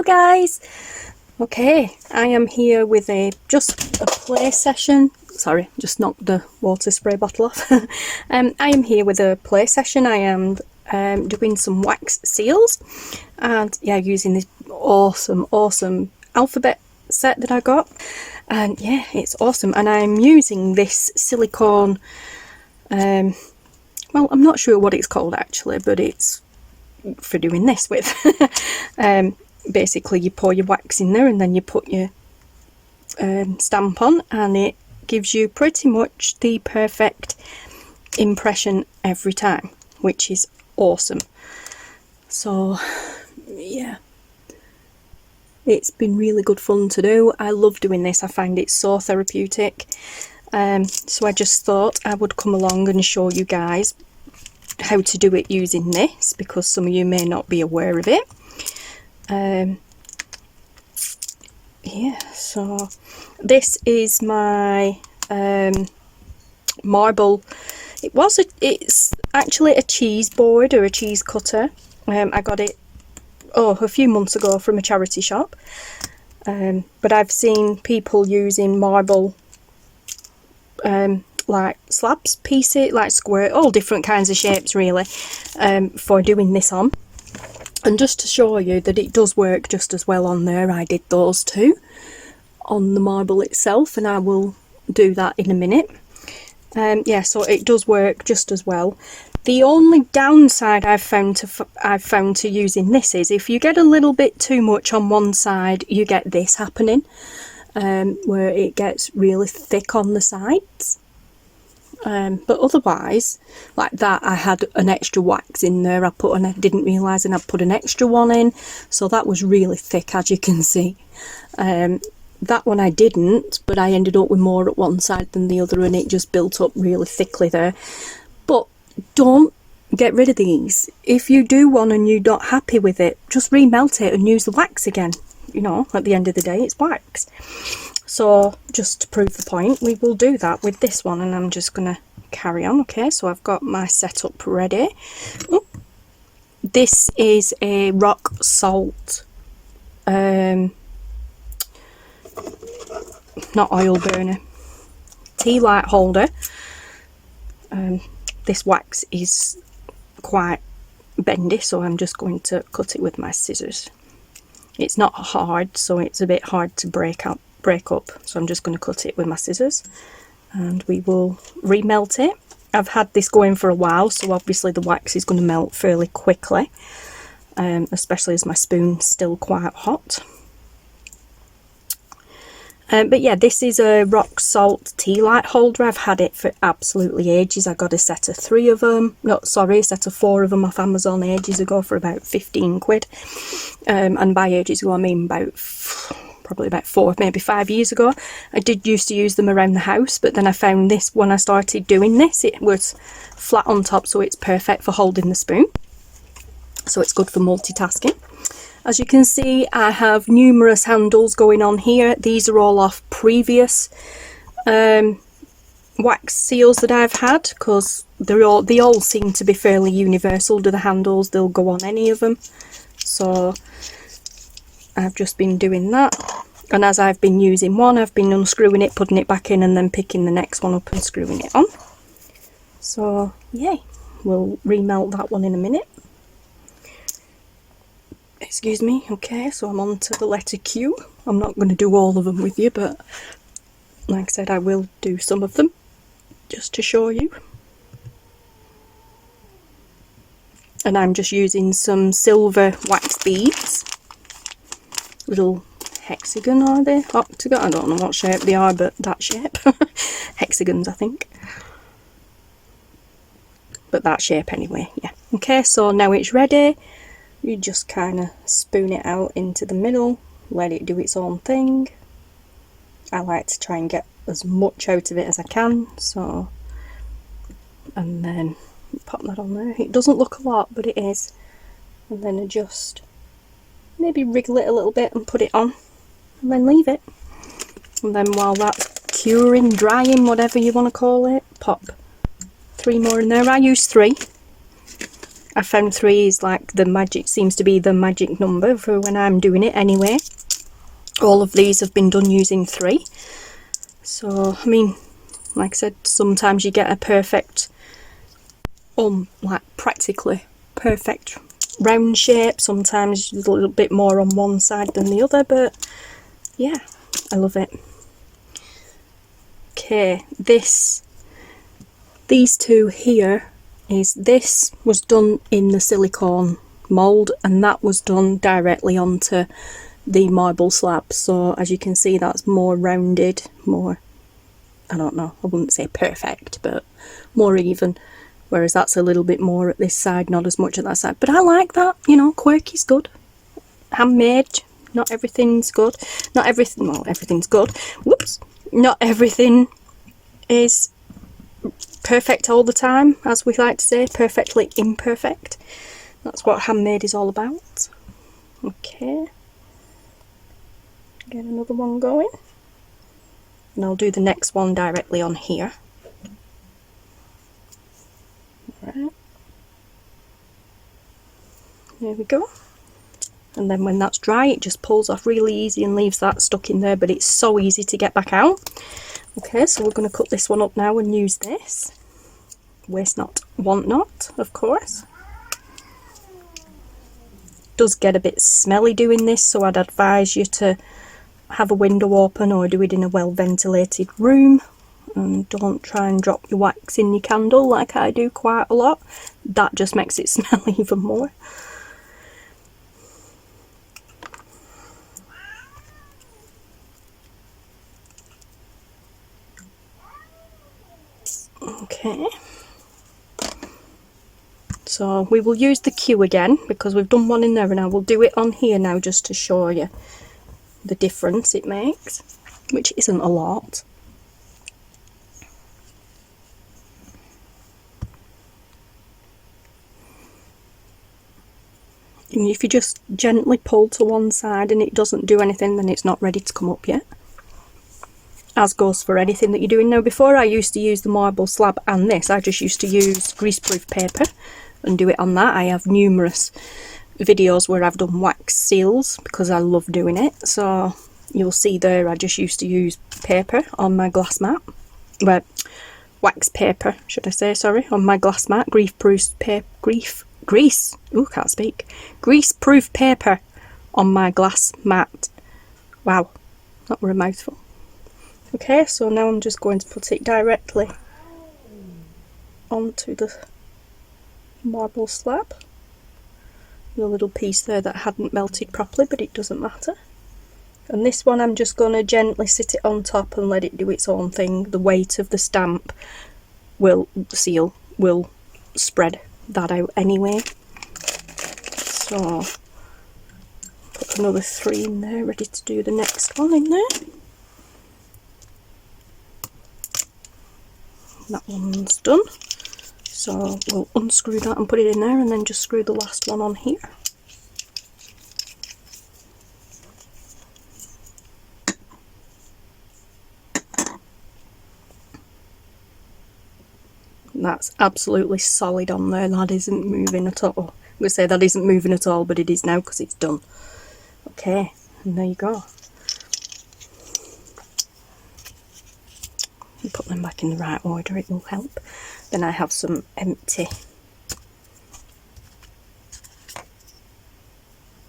guys. Okay, I am here with just a play session. Sorry, just knocked the water spray bottle off. I am here with a play session. I am doing some wax seals, and yeah, using this awesome alphabet set that I got, and yeah, it's awesome. And I'm using this silicone, well, I'm not sure what it's called actually, but it's for doing this with. Basically you pour your wax in there and then you put your stamp on, and it gives you pretty much the perfect impression every time, which is awesome. So yeah, it's been really good fun to do. I love doing this. I find it so therapeutic. So I just thought I would come along and show you guys how to do it using this, because some of you may not be aware of it. Yeah, so this is my marble. It's actually a cheese board or a cheese cutter. I got it a few months ago from a charity shop, but I've seen people using marble like slabs, pieces, like square, all different kinds of shapes really, for doing this on. And just to show you that it does work just as well on there, I did those too on the marble itself, and I will do that in a minute. Yeah, so it does work just as well. The only downside I've found to using this is if you get a little bit too much on one side, you get this happening, where it gets really thick on the sides. But otherwise, like that, I had an extra wax in there. I didn't realise, and I put an extra one in, so that was really thick, as you can see. That one I didn't, but I ended up with more at one side than the other, and it just built up really thickly there. But don't get rid of these. If you do one and you're not happy with it, just remelt it and use the wax again. You know, at the end of the day, it's wax. So just to prove the point, we will do that with this one, and I'm just gonna carry on. Okay, so I've got my setup ready. Ooh. This is a rock salt, not oil burner, tea light holder. This wax is quite bendy, so I'm just going to cut it with my scissors. It's not hard, so it's a bit hard to break up, so I'm just going to cut it with my scissors, and we will remelt it. I've had this going for a while, so obviously the wax is going to melt fairly quickly, especially as my spoon's still quite hot. But yeah, this is a rock salt tea light holder. I've had it for absolutely ages. I got a set of 3 of them, no sorry, a set of 4 of them off Amazon ages ago for about 15 quid. And by ages ago I mean probably about 4, maybe 5 years ago. I did used to use them around the house, but then I found this when I started doing this. It was flat on top, so it's perfect for holding the spoon. So it's good for multitasking. As you can see, I have numerous handles going on here. These are all off previous wax seals that I've had, because they all seem to be fairly universal to the handles. They'll go on any of them. So I've just been doing that, and as I've been using one, I've been unscrewing it, putting it back in, and then picking the next one up and screwing it on. So yay, we'll remelt that one in a minute. Excuse me. Okay, so I'm on to the letter Q. I'm not going to do all of them with you, but like I said, I will do some of them just to show you. And I'm just using some silver wax beads. Little hexagon, are they? Octagon? I don't know what shape they are, but that shape. Hexagons, I think. But that shape anyway, yeah. Okay, so now it's ready. You just kind of spoon it out into the middle, let it do its own thing. I like to try and get as much out of it as I can, so, and then pop that on there. It doesn't look a lot, but it is. And then adjust, maybe wriggle it a little bit and put it on, and then leave it. And then while that's curing, drying, whatever you want to call it, pop 3 more in there. I use 3. I found 3 is like the magic, seems to be the magic number for when I'm doing it anyway. All of these have been done using 3. So, I mean, like I said, sometimes you get a perfect, like practically perfect round shape. Sometimes there's a little bit more on one side than the other, but yeah, I love it. Okay, these 2 here this was done in the silicone mould, and that was done directly onto the marble slab. So as you can see, that's more rounded, more, I don't know, I wouldn't say perfect, but more even, whereas that's a little bit more at this side, not as much at that side. But I like that, you know, quirky's good. Handmade, not everything's good. Not everything, well, everything's good. Whoops. Not everything is perfect all the time, as we like to say, perfectly imperfect. That's what handmade is all about. Okay. Get another one going. And I'll do the next one directly on here. Right. There we go. And then when that's dry, it just pulls off really easy and leaves that stuck in there, but it's so easy to get back out. Okay, so we're going to cut this one up now and use this. Waste not, want not, of course. Does get a bit smelly doing this, so I'd advise you to have a window open or do it in a well ventilated room, and don't try and drop your wax in your candle like I do quite a lot. That just makes it smell even more. Okay, so we will use the Q again because we've done one in there, and I will do it on here now just to show you the difference it makes, which isn't a lot. And if you just gently pull to one side and it doesn't do anything, then it's not ready to come up yet. As goes for anything that you're doing. Now, before I used to use the marble slab and this, I just used to use greaseproof paper and do it on that. I have numerous videos where I've done wax seals because I love doing it. So you'll see there I just used to use paper on my glass mat. Well, wax paper, should I say, sorry, on my glass mat. Greaseproof paper on my glass mat. Wow, that were a mouthful. Okay, so now I'm just going to put it directly onto the marble slab. The little piece there that hadn't melted properly, but it doesn't matter. And this one I'm just going to gently sit it on top and let it do its own thing. The weight of the stamp will spread that out anyway. So put another 3 in there, ready to do the next one in there. That one's done, so we'll unscrew that and put it in there, and then just screw the last one on here. That's absolutely solid on there. That isn't moving at all. I'm going to say that isn't moving at all, but it is now because it's done. Okay, and there you go. Put them back in the right order, it will help. Then I have some empty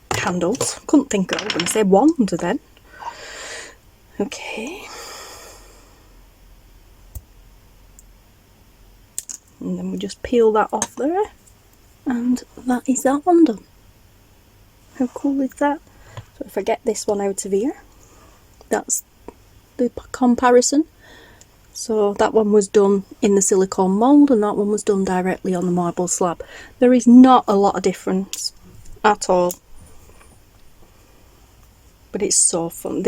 candles. Couldn't think of, I was going to say wand then. Okay. And then we just peel that off there, and that is that one done. How cool is that? So if I get this one out of here, that's the comparison. So that one was done in the silicone mould and that one was done directly on the marble slab. There is not a lot of difference at all, but it's so fun.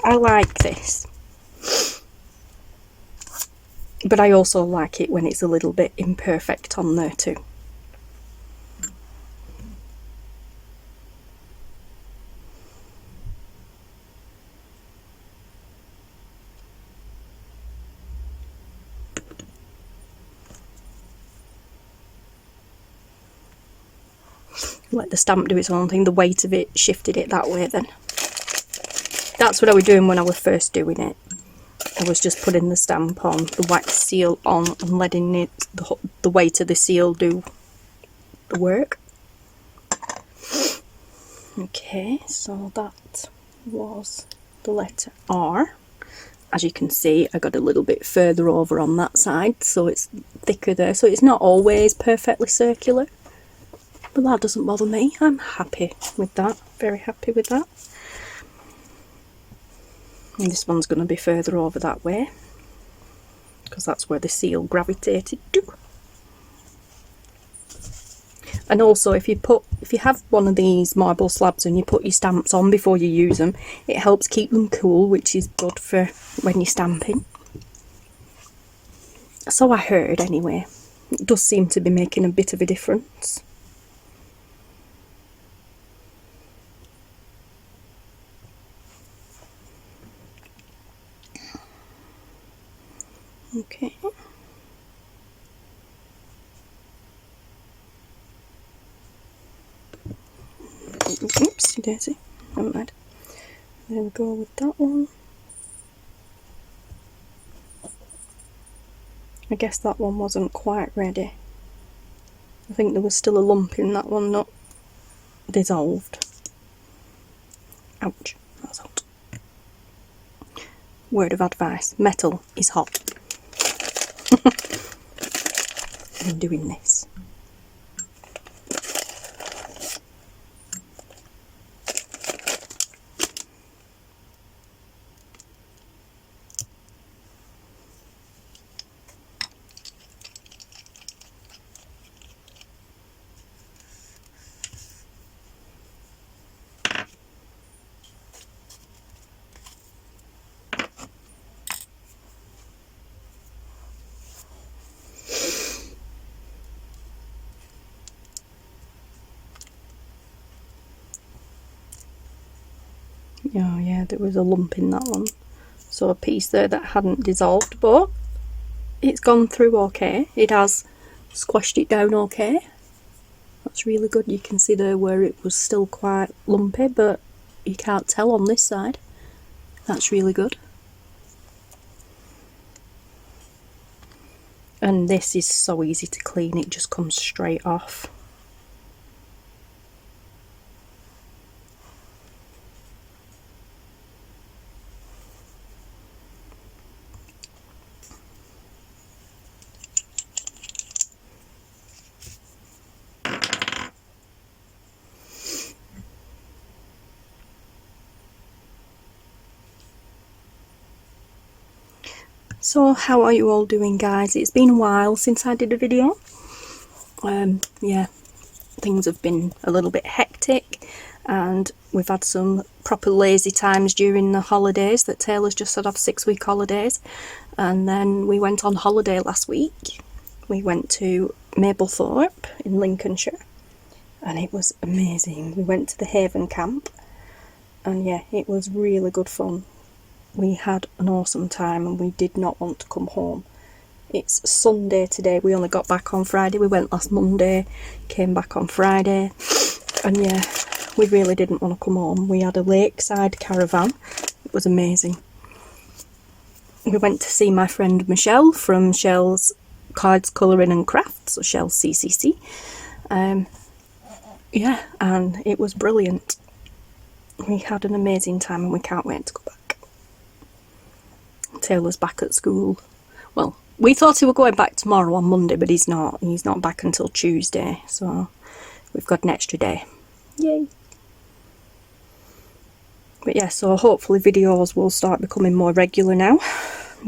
I like this, but I also like it when it's a little bit imperfect on there too. let the stamp do its own thing. The weight of it shifted it that way then. That's what I was doing when I was first doing it. I was just putting the stamp on, the wax seal on, and letting it, the weight of the seal do the work. Okay, so that was the letter R. As you can see, I got a little bit further over on that side, so it's thicker there. So it's not always perfectly circular, but that doesn't bother me. I'm happy with that, very happy with that. And this one's going to be further over that way, because that's where the seal gravitated to. And also, if you have one of these marble slabs and you put your stamps on before you use them, it helps keep them cool, which is good for when you're stamping. So I heard anyway. It does seem to be making a bit of a difference. Okay. Oopsie daisy. Never mind. There we go with that one. I guess that one wasn't quite ready. I think there was still a lump in that one, not dissolved. Ouch, that's hot. Word of advice, metal is hot. I'm doing this. Oh yeah, there was a lump in that one. So a piece there that hadn't dissolved, but it's gone through okay. It has squashed it down okay. That's really good. You can see there where it was still quite lumpy, but you can't tell on this side. That's really good. And this is so easy to clean, it just comes straight off. So how are you all doing, guys? It's been a while since I did a video. Yeah, things have been a little bit hectic and we've had some proper lazy times during the holidays that Taylor's just had off 6-week holidays, and then we went on holiday last week. We went to Mablethorpe in Lincolnshire and it was amazing. We went to the Haven camp and yeah, it was really good fun. We had an awesome time and we did not want to come home. It's Sunday today, we only got back on Friday. We went last Monday, came back on Friday, and yeah, we really didn't want to come home. We had a lakeside caravan, it was amazing. We went to see my friend Michelle from Shell's Cards, Colouring and Crafts, so Shell CCC. Yeah, and it was brilliant. We had an amazing time and we can't wait to go back. Taylor's back at school. Well, we thought he was going back tomorrow on Monday, but he's not. He's not back until Tuesday, so we've got an extra day. Yay! But yeah, so hopefully videos will start becoming more regular now.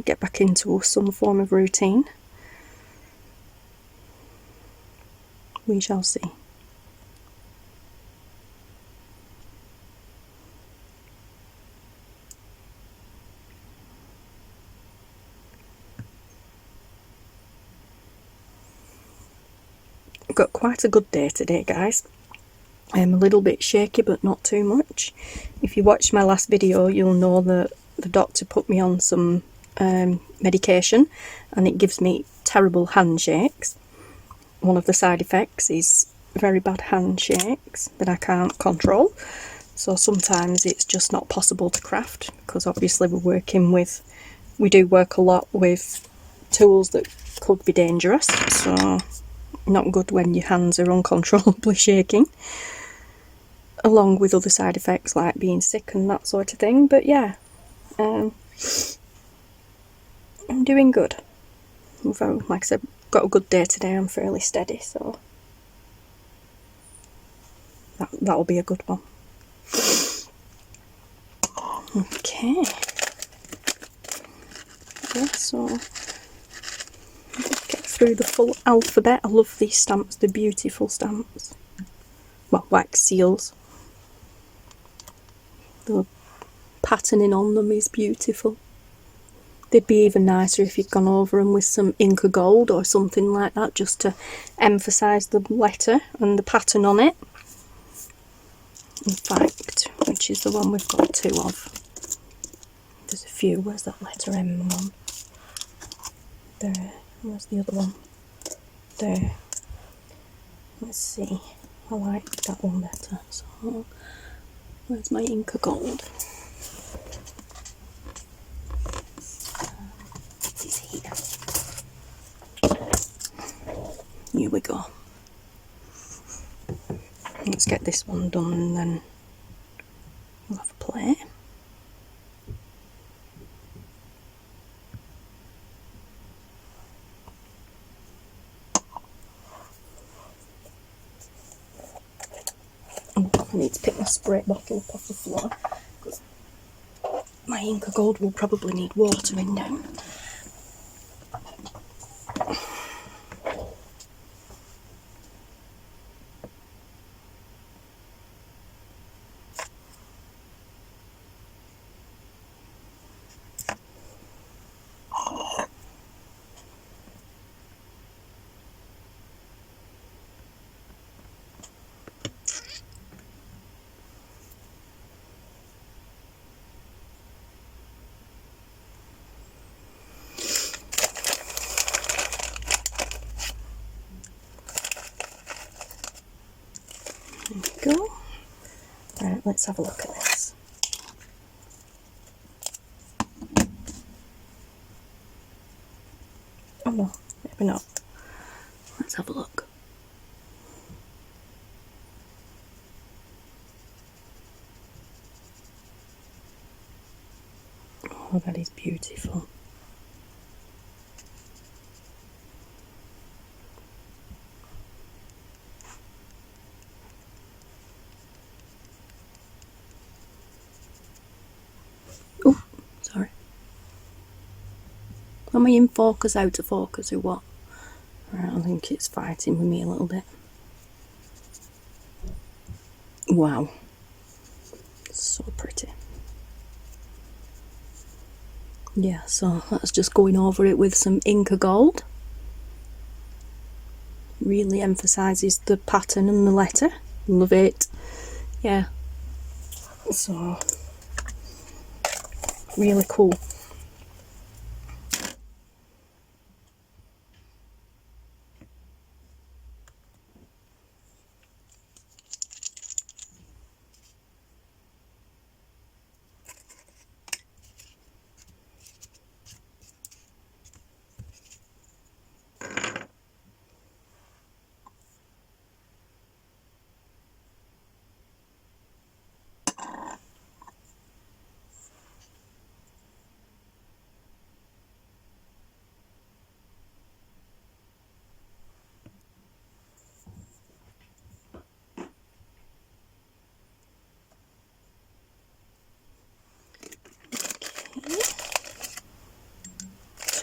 Get back into some form of routine. We shall see. Got quite a good day today, guys. I'm a little bit shaky, but not too much. If you watched my last video, you'll know that the doctor put me on some medication and it gives me terrible handshakes. One of the side effects is very bad handshakes that I can't control, so sometimes it's just not possible to craft, because obviously we do work a lot with tools that could be dangerous, so not good when your hands are uncontrollably shaking, along with other side effects like being sick and that sort of thing. But yeah, I'm doing good. Like I said, got a good day today. I'm fairly steady, so that'll be a good one. Okay. Yeah, so get through the full alphabet. I love these stamps, they're beautiful stamps. Well, wax seals. The patterning on them is beautiful. They'd be even nicer if you'd gone over them with some Inca Gold or something like that, just to emphasise the letter and the pattern on it. In fact, which is the one we've got two of. There's a few. Where's that letter M one? There. Where's the other one? There. Let's see. I like that one better. So, where's my Inca Gold? It is here. Here we go. Let's get this one done and then we'll have a play. I need to pick my spray bottle up off the floor because my Inca Gold will probably need watering down. There we go. Right, let's have a look at this. Oh no, maybe not. Let's have a look. Oh, that is beautiful. Oh, sorry. Am I in focus, out of focus, or what? Right, I think it's fighting with me a little bit. Wow. So pretty. Yeah, so that's just going over it with some Inca Gold. Really emphasises the pattern and the letter. Love it. Yeah. So, really cool.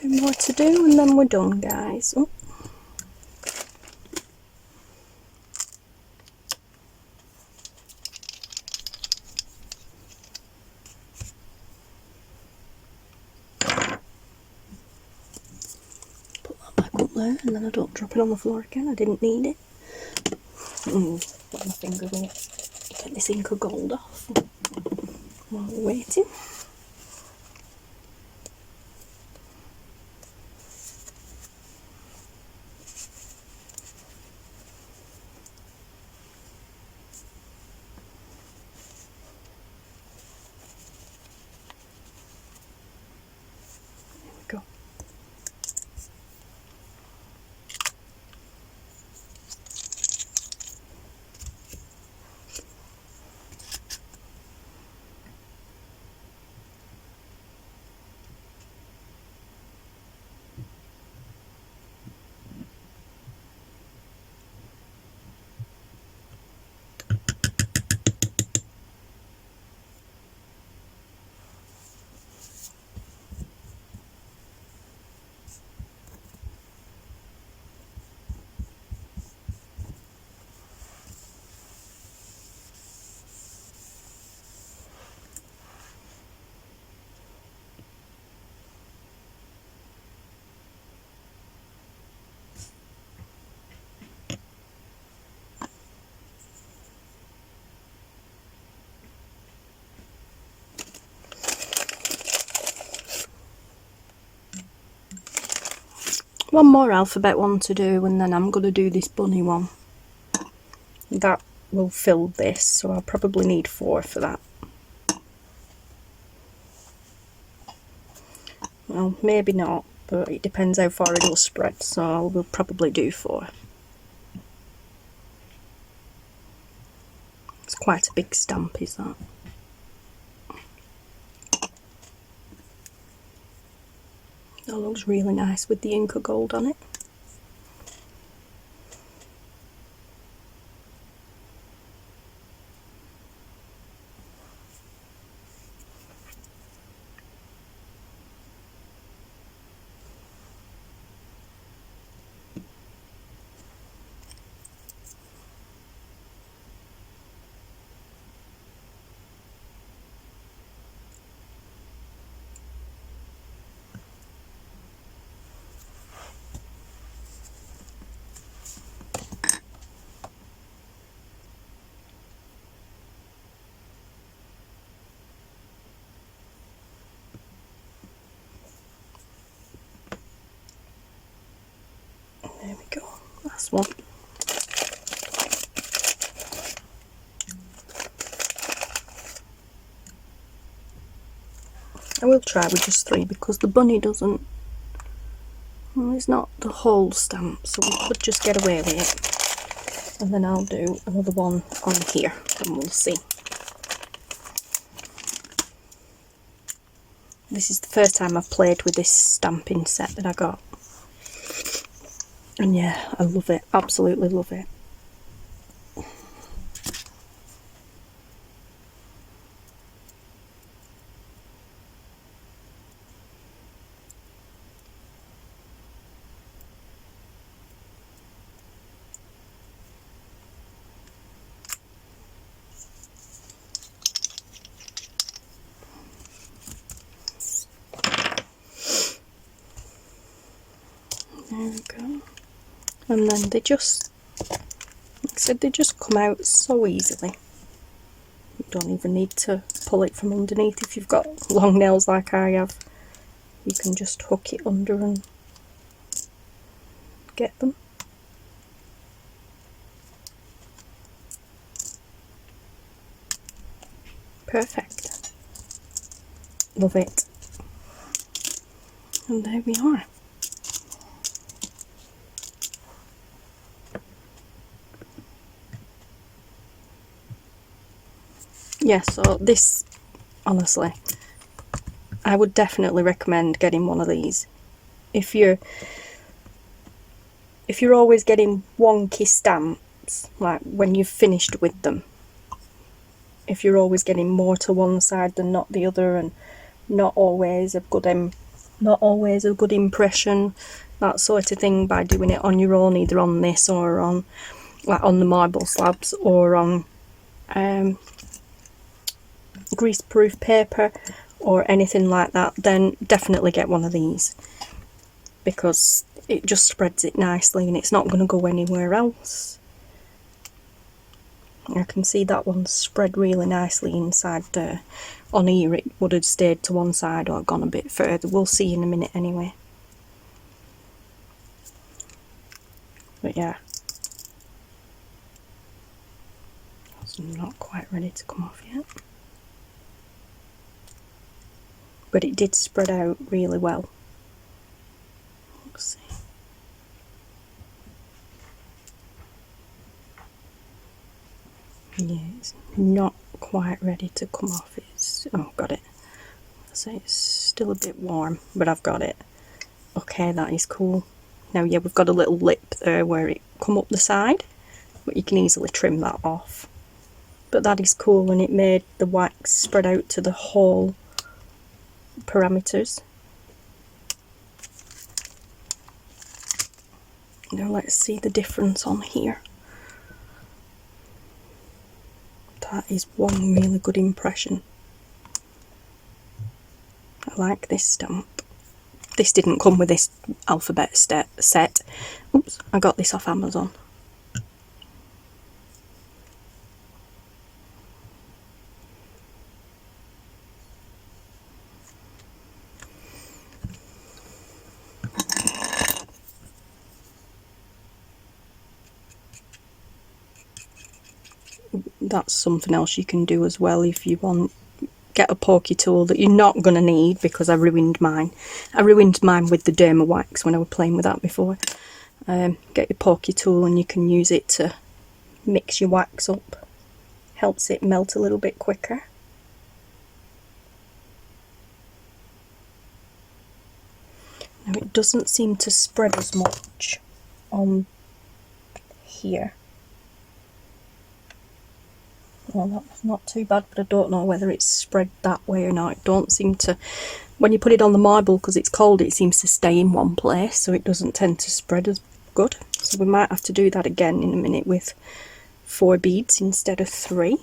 Two more to do and then we're done, guys. Oh. Put that back up there and then I don't drop it on the floor again. I didn't need it. Put my finger in it. Get this Inca Gold off while we're waiting. one more alphabet one to do, and then I'm going to do this bunny one. That will fill this, so I'll probably need 4 for that. Well, maybe not, but it depends how far it'll spread, so we'll probably do 4. It's quite a big stamp, is that? That looks really nice with the Inca gold on it. There we go, last one. I will try with just 3 because the bunny doesn't, well, it's not the whole stamp, so we could just get away with it. And then I'll do another one on here and we'll see. This is the first time I've played with this stamping set that I got. And yeah, I love it, absolutely love it. There we go. And then they just, like I said, they just come out so easily. You don't even need to pull it from underneath if you've got long nails like I have. You can just hook it under and get them. Perfect. Love it. And there we are. Yeah, so this, honestly, I would definitely recommend getting one of these. If you're always getting wonky stamps, like when you've finished with them, if you're always getting more to one side than not the other, and not always a good impression, that sort of thing, by doing it on your own, either on this or on, like on the marble slabs, or on greaseproof paper or anything like that, then definitely get one of these, because it just spreads it nicely and it's not going to go anywhere else. I can see that one spread really nicely inside there. On here it would have stayed to one side or gone a bit further. We'll see in a minute anyway. But yeah, it's not quite ready to come off yet. But it did spread out really well. Let's see. Yeah, it's not quite ready to come off. It's, oh, got it. So it's still a bit warm, but I've got it. Okay, that is cool. Now, yeah, we've got a little lip there where it come up the side, but you can easily trim that off. But that is cool, and it made the wax spread out to the whole parameters. Now let's see the difference on here. That is one really good impression. I like this stamp. This didn't come with this alphabet set. Oops, I got this off Amazon. that's something else you can do as well if you want. Get a pokey tool that you're not going to need, because I ruined mine. I ruined mine with the Derma wax when I was playing with that before. Get your pokey tool and you can use it to mix your wax up. Helps it melt a little bit quicker. Now it doesn't seem to spread as much on here. Well, that's not too bad, but I don't know whether it's spread that way or not. It don't seem to, when you put it on the marble, because it's cold, it seems to stay in one place, so it doesn't tend to spread as good. So we might have to do that again in a minute with 4 beads instead of 3.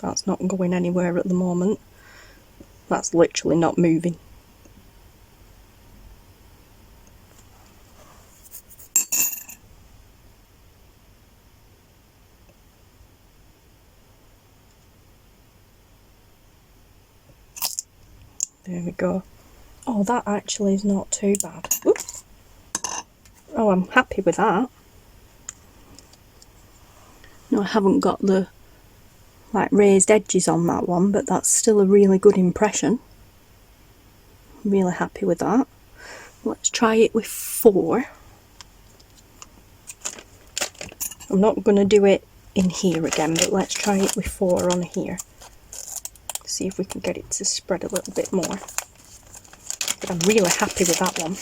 That's not going anywhere at the moment. That's literally not moving. There we go. Oh, that actually is not too bad. Oops. Oh, I'm happy with that. No, I haven't got the like raised edges on that one, but that's still a really good impression. I'm really happy with that. Let's try it with 4. I'm not going to do it in here again, but let's try it with 4 on here. See if we can get it to spread a little bit more. But I'm really happy with that one.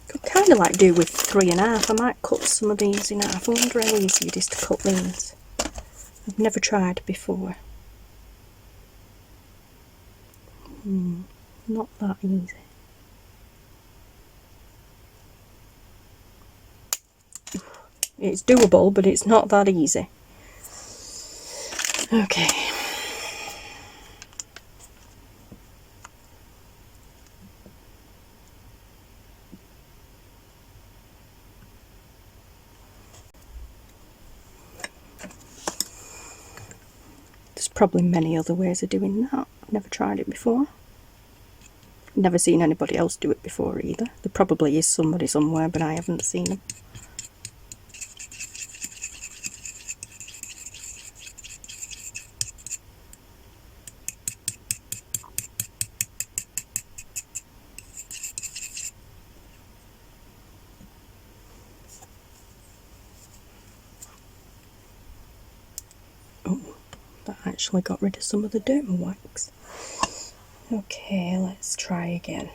Could kind of like do with 3.5. I might cut some of these in half. I wonder how easy it is to cut these. I've never tried before. Not that easy. It's doable, but it's not that easy. Okay. There's probably many other ways of doing that. I've never tried it before. Never seen anybody else do it before either. There probably is somebody somewhere, but I haven't seen them. Oh, that actually got rid of some of the Derma wax. Okay, let's try again.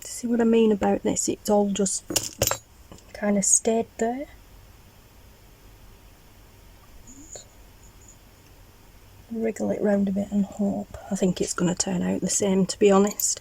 See what I mean about this? It's all just kind of stayed there. Wriggle it round a bit and hope. I think it's going to turn out the same, to be honest.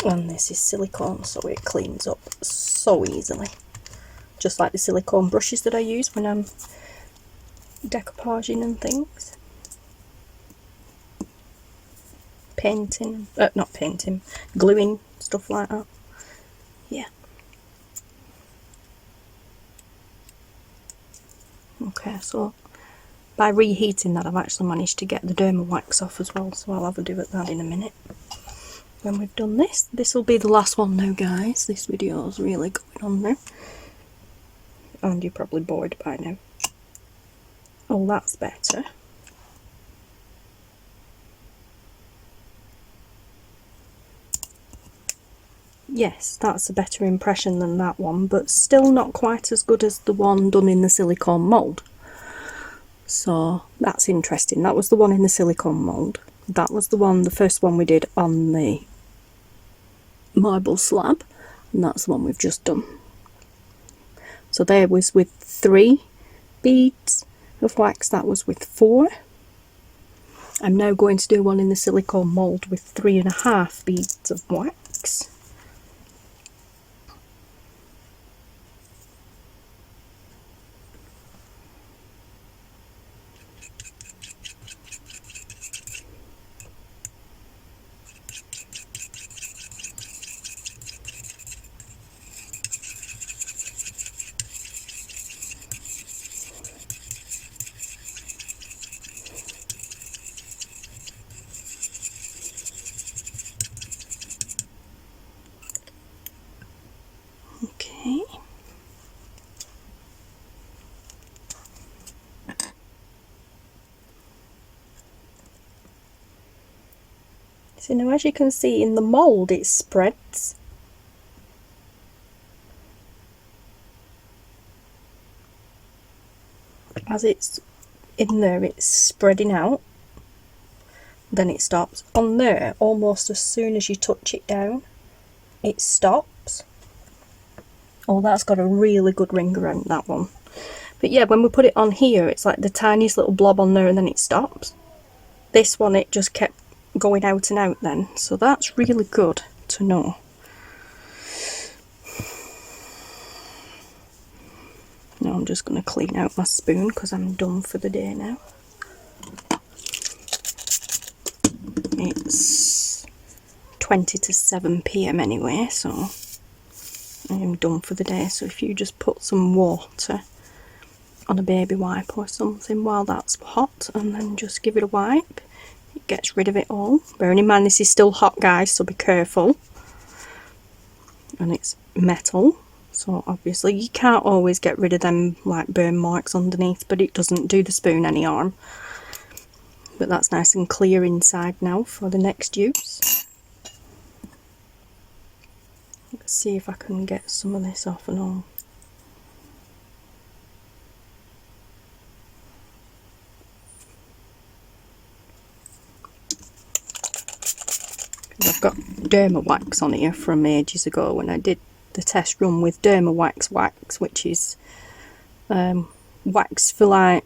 And this is silicone, so it cleans up so easily. Just like the silicone brushes that I use when I'm decoupaging and things. Painting, not painting, gluing, stuff like that. Yeah. Okay, so by reheating that I've actually managed to get the Derma wax off as well, so I'll have a do at that in a minute. When we've done this, this will be the last one now, guys. This video is really going on now. And you're probably bored by now. Oh, that's better. Yes, that's a better impression than that one, but still not quite as good as the one done in the silicone mould. So that's interesting. That was the one in the silicone mould. That was the one, the first one we did on the marble slab, and that's the one we've just done. So there was with 3 beads, of wax. That was with 4. I'm now going to do one in the silicone mould with 3.5 beads of wax. Okay. So now, as you can see in the mould, it spreads. As it's in there, it's spreading out. Then it stops. On there, almost as soon as you touch it down, it stops. Oh, that's got a really good ring around that one. But yeah, when we put it on here, it's like the tiniest little blob on there and then it stops. This one, it just kept going out and out then. So that's really good to know. Now I'm just going to clean out my spoon because I'm done for the day now. It's 20 to 7 PM anyway, so I am done for the day. So if you just put some water on a baby wipe or something while that's hot and then just give it a wipe, it gets rid of it all. Bearing in mind this is still hot, guys, so be careful. And it's metal, so obviously you can't always get rid of them like burn marks underneath, but it doesn't do the spoon any harm. But that's nice and clear inside now for the next use. Let's see if I can get some of this off and all. I've got Derma wax on here from ages ago when I did the test run with Derma wax, which is wax for like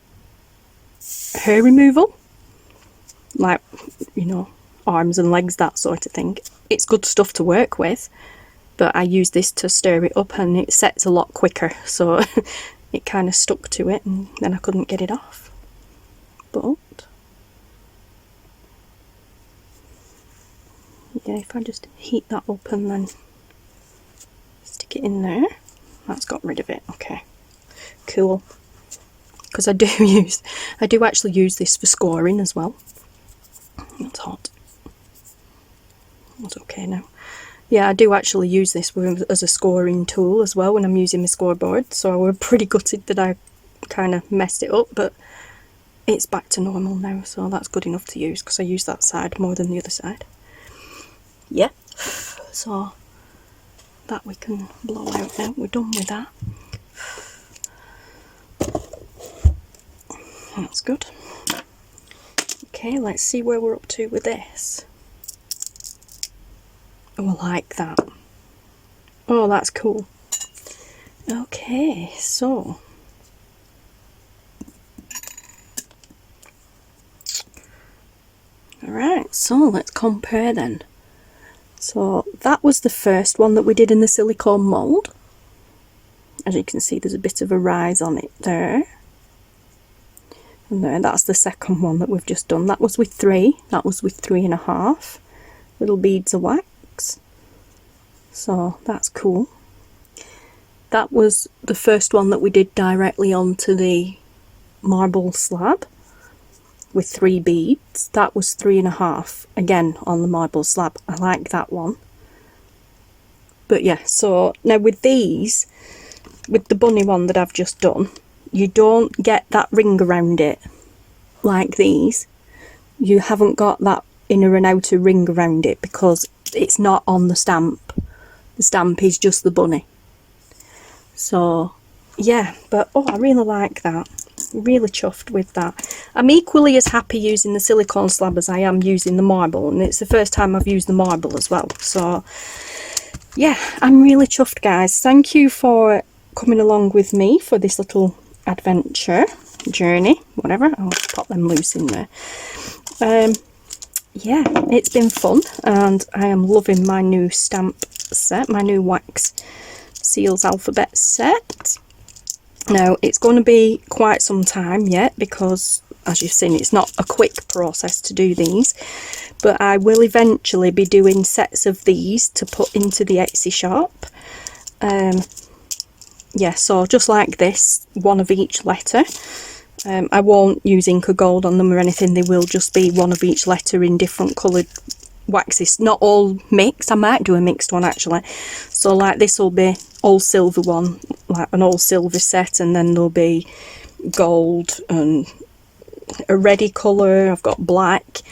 hair removal, like, you know, arms and legs, that sort of thing. It's good stuff to work with, but I use this to stir it up and it sets a lot quicker, so it kind of stuck to it and then I couldn't get it off. But yeah, if I just heat that up and then stick it in there, that's got rid of it. Okay, cool. Because I do actually use this for scoring as well. It's hot. It's okay now. Yeah, I do actually use this as a scoring tool as well when I'm using my scoreboard, so I was pretty gutted that I kind of messed it up, but it's back to normal now, so that's good enough to use because I use that side more than the other side. Yeah, so that we can blow out now. We're done with that. That's good. Okay, let's see where we're up to with this. Oh, I like that. Oh, that's cool. Okay, so alright, so let's compare then. So that was the first one that we did in the silicone mould. As you can see, there's a bit of a rise on it there. And there, that's the second one that we've just done. That was with 3, that was with 3.5 little beads of wax. So that's cool. That was the first one that we did directly onto the marble slab with 3 beads. That was 3.5 again on the marble slab. I like that one. But yeah, so now with these, with the bunny one that I've just done, you don't get that ring around it like these. You haven't got that inner and outer ring around it because it's not on the stamp. The stamp is just the bunny. So yeah, but oh, I really like that. Really chuffed with that. I'm equally as happy using the silicone slab as I am using the marble, and it's the first time I've used the marble as well. So yeah, I'm really chuffed, guys. Thank you for coming along with me for this little adventure. journey, whatever. I'll pop them loose in there. Yeah, it's been fun, and I am loving my new stamp set, my new wax seals alphabet set. Now, it's going to be quite some time yet, because as you've seen, it's not a quick process to do these, but I will eventually be doing sets of these to put into the Etsy shop. Yeah, so just like this, one of each letter. I won't use Inca Gold on them or anything, they will just be one of each letter in different coloured waxes. Not all mixed, I might do a mixed one actually. So like this will be all silver one, like an all silver set, and then there'll be gold and a reddy colour. I've got black,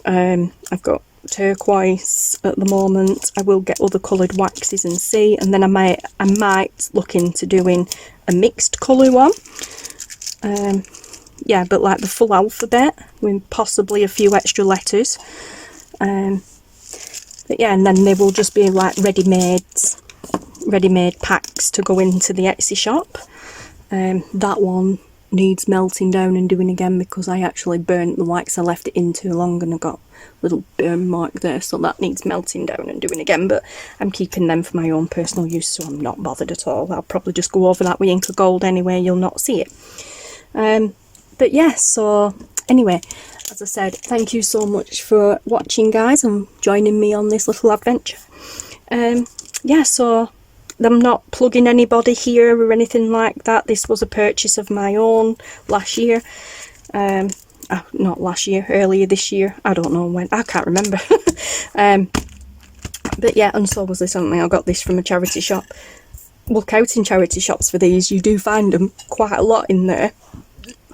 I've got turquoise at the moment. I will get other coloured waxes and see, and then I might look into doing a mixed colour one. Yeah, but like the full alphabet with possibly a few extra letters. But yeah, and then they will just be like ready-made packs to go into the Etsy shop. That one needs melting down and doing again, because I actually burnt the wax. I left it in too long and I got a little burn mark there, so that needs melting down and doing again, but I'm keeping them for my own personal use, so I'm not bothered at all. I'll probably just go over that with Inca Gold anyway, you'll not see it. But yeah, so anyway, as I said, thank you so much for watching, guys, and joining me on this little adventure. Yeah, so I'm not plugging anybody here or anything like that. This was a purchase of my own last year. Not last year, earlier this year. I don't know when, I can't remember. But yeah, and so was this something. I got this from a charity shop. Look out in charity shops for these, you do find them quite a lot in there.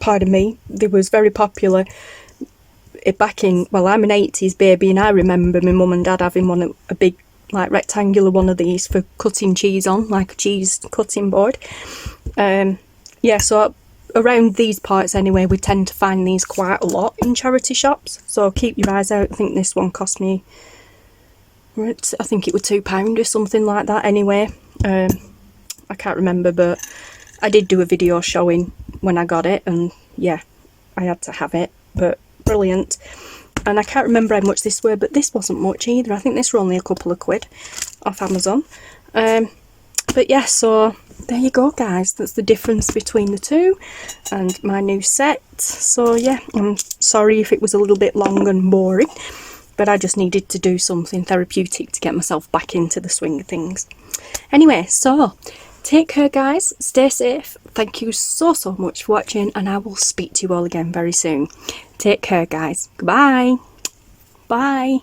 Pardon me, they was very popular back in, well, I'm an 80s baby, and I remember my mum and dad having a big like rectangular one of these for cutting cheese on, like a cheese cutting board. Yeah, so around these parts anyway, we tend to find these quite a lot in charity shops, so keep your eyes out. I think this one cost me, I think it was £2 or something like that anyway. I can't remember, but I did do a video showing when I got it, and yeah, I had to have it, but brilliant. And I can't remember how much this were, but this wasn't much either. I think this were only a couple of quid off Amazon. But yeah, so there you go, guys. That's the difference between the two and my new set. So yeah, I'm sorry if it was a little bit long and boring, but I just needed to do something therapeutic to get myself back into the swing of things. Anyway, so take care, guys. Stay safe. Thank you so much for watching, and I will speak to you all again very soon. Take care, guys. Goodbye. Bye.